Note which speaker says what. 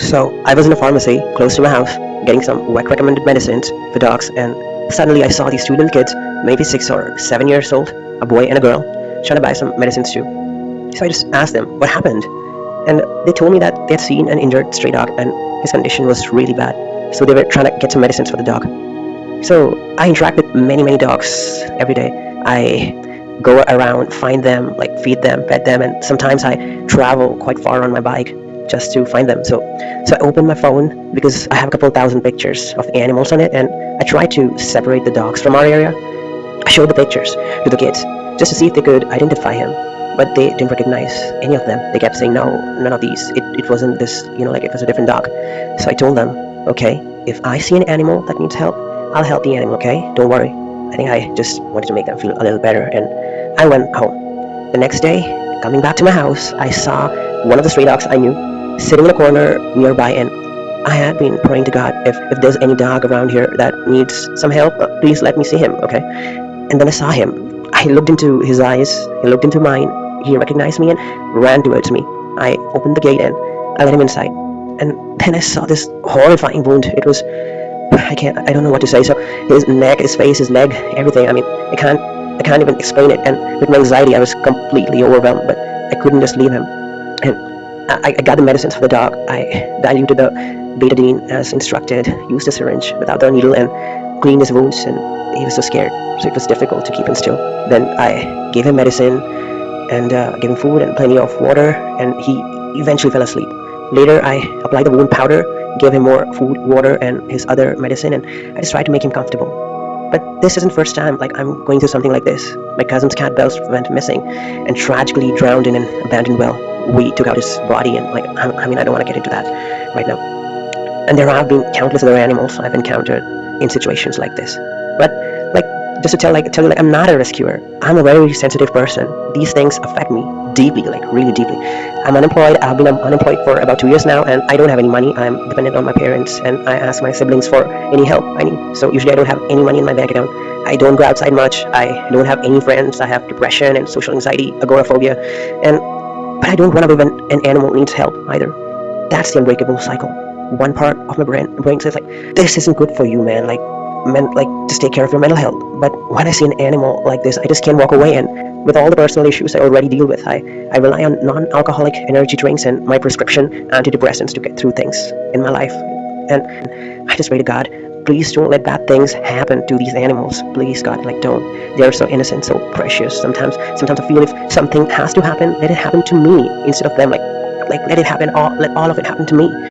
Speaker 1: So I was in a pharmacy close to my house getting some WEC recommended medicines for dogs, and suddenly I saw these two little kids, maybe 6 or 7 years old, a boy and a girl, trying to buy some medicines too. So I just asked them what happened, and they told me that they had seen an injured stray dog and his condition was really bad. So they were trying to get some medicines for the dog. So I interact with many dogs every day. I go around, find them, like feed them, pet them, and sometimes I travel quite far on my bike just to find them. So I opened my phone because I have a couple thousand pictures of animals on it, and I try to separate the dogs from our area. I showed the pictures to the kids just to see if they could identify him, but they didn't recognize any of them. They kept saying, no, none of these. It wasn't this, like it was a different dog. So I told them, okay, if I see an animal that needs help, I'll help the animal, okay? Don't worry. I think I just wanted to make them feel a little better, and I went home. The next day, coming back to my house, I saw one of the stray dogs I knew sitting in a corner nearby, and I had been praying to God, if there's any dog around here that needs some help, please let me see him, okay? And then I saw him. I looked into his eyes, he looked into mine, he recognized me and ran towards me. I opened the gate and I let him inside. And then I saw this horrifying wound. It was, I don't know what to say. So his neck, his face, his leg, everything. I mean, I can't even explain it. And with my anxiety, I was completely overwhelmed, but I couldn't just leave him. And I got the medicines for the dog. I diluted the betadine as instructed, used a syringe without the needle, and cleaned his wounds. And he was so scared, so it was difficult to keep him still. Then I gave him medicine and gave him food and plenty of water, and he eventually fell asleep. Later, I applied the wound powder, gave him more food, water, and his other medicine, and I just tried to make him comfortable. But this isn't the first time I'm going through something like this. My cousin's cat Bells went missing and tragically drowned in an abandoned well. We took out his body, and I don't want to get into that right now. And there have been countless other animals I've encountered in situations like this. But just to tell you, I'm not a rescuer. I'm a very sensitive person. These things affect me deeply, really deeply. I'm unemployed. I've been unemployed for about 2 years now, and I don't have any money. I'm dependent on my parents, and I ask my siblings for any help I need. So usually I don't have any money in my bank account. I don't go outside much. I don't have any friends. I have depression and social anxiety, agoraphobia, but I don't run away when an animal needs help either. That's the unbreakable cycle. One part of my brain says this isn't good for you, man. Just take care of your mental health. But when I see an animal like this, I just can't walk away. And with all the personal issues I already deal with, I rely on non-alcoholic energy drinks and my prescription antidepressants to get through things in my life. And I just pray to God, please don't let bad things happen to these animals. Please, God, don't. They're so innocent, so precious. Sometimes I feel if something has to happen, let it happen to me instead of them. Let it happen. Let all of it happen to me.